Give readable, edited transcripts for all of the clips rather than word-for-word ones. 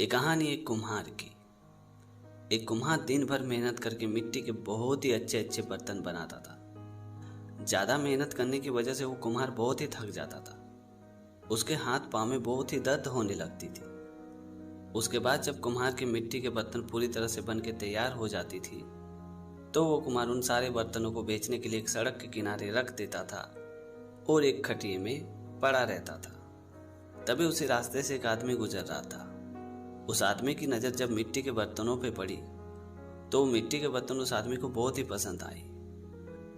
ये कहानी एक कुम्हार की। एक कुम्हार दिन भर मेहनत करके मिट्टी के बहुत ही अच्छे अच्छे बर्तन बनाता था। ज़्यादा मेहनत करने की वजह से वो कुम्हार बहुत ही थक जाता था। उसके हाथ पाँव में बहुत ही दर्द होने लगती थी। उसके बाद जब कुम्हार के मिट्टी के बर्तन पूरी तरह से बन के तैयार हो जाती थी तो वो कुम्हार उन सारे बर्तनों को बेचने के लिए एक सड़क के किनारे रख देता था और एक खटिये में पड़ा रहता था। तभी उसी रास्ते से एक आदमी गुजर रहा था। उस आदमी की नज़र जब मिट्टी के बर्तनों पे पड़ी तो वो मिट्टी के बर्तन उस आदमी को बहुत ही पसंद आए।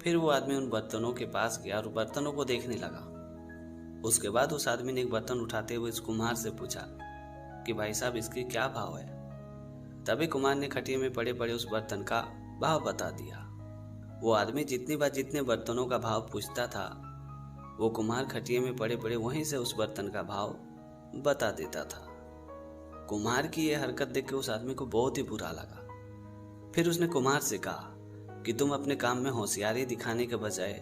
फिर वो आदमी उन बर्तनों के पास गया और बर्तनों को देखने लगा। उसके बाद उस आदमी ने एक बर्तन उठाते हुए इस कुम्हार से पूछा कि भाई साहब, इसकी क्या भाव है। तभी कुम्हार ने खटिये में पड़े पड़े उस बर्तन का भाव बता दिया। वो आदमी जितनी बार जितने बर्तनों का भाव पूछता था वो कुम्हार खटिये में पड़े पड़े वहीं से उस बर्तन का भाव बता देता था। कुम्हार की यह हरकत देख के उस आदमी को बहुत ही बुरा लगा। फिर उसने कुम्हार से कहा कि तुम अपने काम में होशियारी दिखाने के बजाय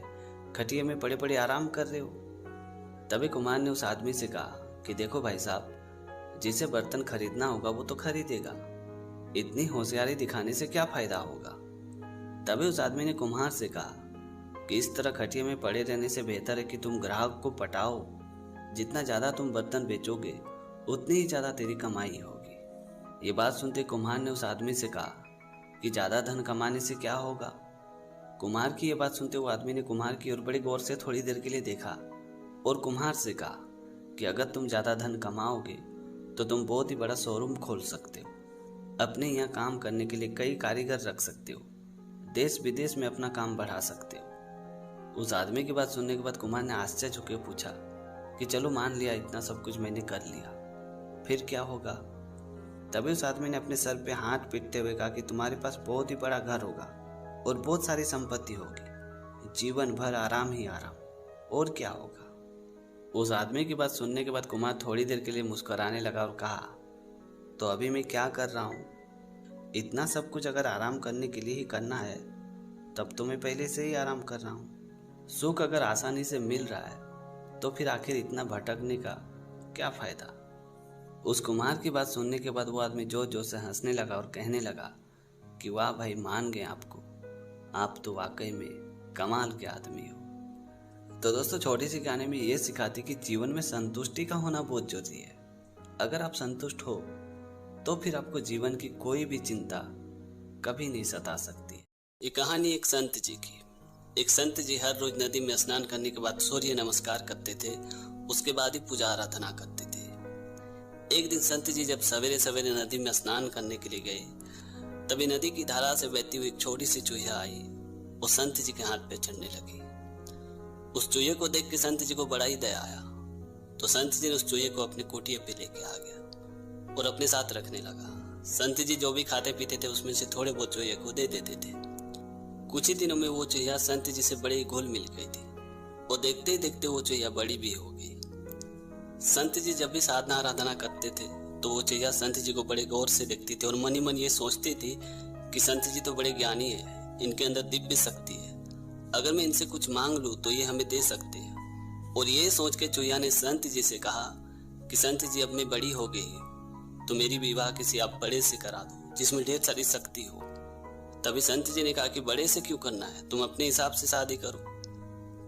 खटिये में पड़े पड़े आराम कर रहे हो। तभी कुम्हार ने उस आदमी से कहा कि देखो भाई साहब, जिसे बर्तन खरीदना होगा वो तो खरीदेगा, इतनी होशियारी दिखाने से क्या फायदा होगा। तभी उस आदमी ने कुम्हार से कहा कि इस तरह खटिये में पड़े रहने से बेहतर है कि तुम ग्राहक को पटाओ। जितना ज़्यादा तुम बर्तन बेचोगे उतनी ही ज़्यादा तेरी कमाई होगी। ये बात सुनते कुम्हार ने उस आदमी से कहा कि ज़्यादा धन कमाने से क्या होगा। कुम्हार की ये बात सुनते वो आदमी ने कुम्हार की ओर बड़े गौर से थोड़ी देर के लिए देखा और कुम्हार से कहा कि अगर तुम ज़्यादा धन कमाओगे तो तुम बहुत ही बड़ा शोरूम खोल सकते हो। अपने यहाँ काम करने के लिए कई कारीगर रख सकते हो। देश विदेश में अपना काम बढ़ा सकते हो। उस आदमी की बात सुनने के बाद कुम्हार ने आश्चर्य होकर पूछा कि चलो मान लिया, इतना सब कुछ मैंने कर लिया, फिर क्या होगा। तभी उस आदमी ने अपने सर पे हाथ पीटते हुए कहा कि तुम्हारे पास बहुत ही बड़ा घर होगा और बहुत सारी संपत्ति होगी, जीवन भर आराम ही आराम, और क्या होगा। उस आदमी की बात सुनने के बाद कुमार थोड़ी देर के लिए मुस्कुराने लगा और कहा, तो अभी मैं क्या कर रहा हूँ। इतना सब कुछ अगर आराम करने के लिए ही करना है तब तो मैं पहले से ही आराम कर रहा हूँ। सुख अगर आसानी से मिल रहा है तो फिर आखिर इतना भटकने का क्या फायदा। उस कुम्हार की बात सुनने के बाद वो आदमी जोर जोर से हंसने लगा और कहने लगा कि वाह भाई, मान गए आपको, आप तो वाकई में कमाल के आदमी हो। तो दोस्तों, छोटी सी कहानी में ये सिखाती कि जीवन में संतुष्टि का होना बहुत जरूरी है। अगर आप संतुष्ट हो तो फिर आपको जीवन की कोई भी चिंता कभी नहीं सता सकती। ये कहानी एक संत जी की। एक संत जी हर रोज नदी में स्नान करने के बाद सूर्य नमस्कार करते थे, उसके बाद ही पूजा आराधना करते थे। एक दिन संत जी जब सवेरे सवेरे नदी में स्नान करने के लिए गए तभी नदी की धारा से बहती हुई एक छोटी सी चूहिया आई और संत जी के हाथ पे चढ़ने लगी। उस चूहे को देख के संत जी को बड़ा ही दया आया तो संत जी ने उस चूहे को अपने कुटिया पे लेके आ गया और अपने साथ रखने लगा। संत जी जो भी खाते पीते थे उसमें से थोड़े बहुत चूहे को दे देते थे। कुछ ही दिनों में वो चूहिया संत जी से बड़े घुल मिल गई थी और देखते ही देखते वो चूहिया बड़ी भी हो गई। संत जी जब भी साधना आराधना करते थे तो वो चूहिया संत जी को बड़े गौर से देखती थी और मन ही मन ये सोचती थी कि संत जी तो बड़े ज्ञानी है, इनके अंदर दिव्य शक्ति है, अगर मैं इनसे कुछ मांग लूं तो ये हमें दे सकते हैं। और ये सोच के चूहिया ने संत जी से कहा कि संत जी, अब मैं बड़ी हो गई तो मेरी विवाह किसी आप बड़े से करा दो जिसमें ढेर सारी शक्ति हो। तभी संत जी ने कहा कि बड़े से क्यों करना है, तुम अपने हिसाब से शादी करो।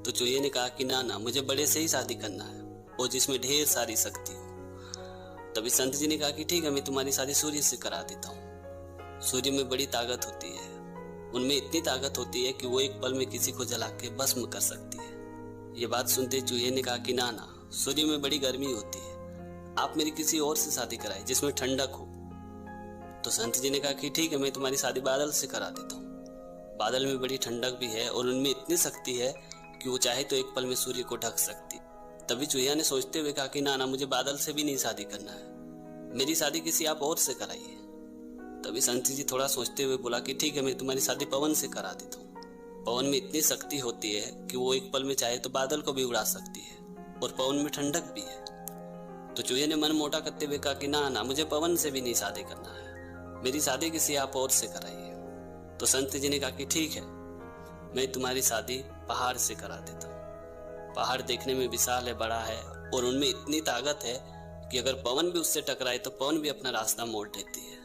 तो चूहे ने कहा कि ना, मुझे बड़े से ही शादी करना है और जिसमें ढेर सारी शक्ति हो। तभी संत जी ने कहा कि ठीक है, मैं तुम्हारी शादी सूर्य से करा देता हूँ। सूर्य में बड़ी ताकत होती है, उनमें इतनी ताकत होती है कि वो एक पल में किसी को जला के भस्म कर सकती है। ये बात सुनते चूहे ने कहा कि ना, सूर्य में बड़ी गर्मी होती है, आप मेरी किसी और से शादी कराए जिसमें ठंडक हो। तो संत जी ने कहा कि ठीक है, मैं तुम्हारी शादी बादल से करा देता हूँ। बादल में बड़ी ठंडक भी है और उनमें इतनी शक्ति है कि वो चाहे तो एक पल में सूर्य को ढक सकती। तभी चूहिया ने सोचते हुए कहा कि ना, मुझे बादल से भी नहीं शादी करना है, मेरी शादी किसी आप और से कराइए। तभी संत जी थोड़ा सोचते हुए बोला कि ठीक है, मैं तुम्हारी शादी पवन से करा देता हूँ। पवन में इतनी शक्ति होती है कि वो एक पल में चाहे तो बादल को भी उड़ा सकती है और पवन में ठंडक भी है। तो चूहे ने मन मोटा करते हुए कहा कि ना, मुझे पवन से भी नहीं शादी करना है, मेरी शादी किसी आप और से कराइए। तो संत जी ने कहा कि ठीक है, मैं तुम्हारी शादी पहाड़ से करा देता हूँ। पहाड़ देखने में विशाल है, बड़ा है और उनमें इतनी ताकत है कि अगर पवन भी उससे टकराए तो पवन भी अपना रास्ता मोड़ लेती है।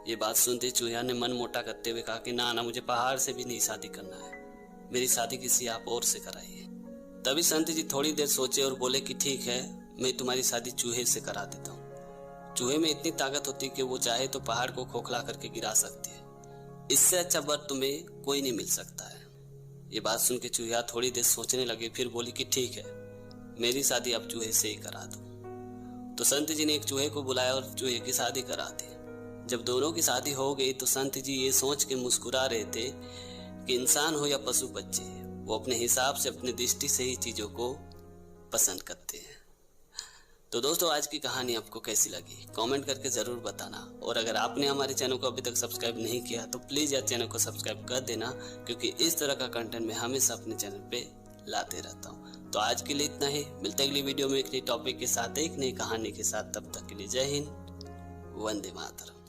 ये बात सुनते चूहिया ने मन मोटा करते हुए कहा कि ना मुझे पहाड़ से भी नहीं शादी करना है, मेरी शादी किसी आप और से कराइए। तभी संत जी थोड़ी देर सोचे और बोले कि ठीक है, मैं तुम्हारी शादी चूहे से करा देता हूँ। चूहे में इतनी ताकत होती है कि वो चाहे तो पहाड़ को खोखला करके गिरा सकती है। इससे अच्छा वर तुम्हें कोई नहीं मिल सकता है। ये बात सुन के चूहिया थोड़ी देर सोचने लगे, फिर बोली कि ठीक है, मेरी शादी अब चूहे से ही करा दो। तो संत जी ने एक चूहे को बुलाया और चूहे की शादी करा दी। जब दोनों की शादी हो गई तो संत जी ये सोच के मुस्कुरा रहे थे कि इंसान हो या पशु पक्षी, वो अपने हिसाब से अपनी दृष्टि से ही चीज़ों को पसंद करते हैं। तो दोस्तों, आज की कहानी आपको कैसी लगी कमेंट करके ज़रूर बताना। और अगर आपने हमारे चैनल को अभी तक सब्सक्राइब नहीं किया तो प्लीज़ यार चैनल को सब्सक्राइब कर देना, क्योंकि इस तरह का कंटेंट मैं हमेशा अपने चैनल पे लाते रहता हूँ। तो आज के लिए इतना ही, मिलते हैं अगली वीडियो में एक नई टॉपिक के साथ, एक नई कहानी के साथ। तब तक के लिए जय हिंद, वंदे मातरम।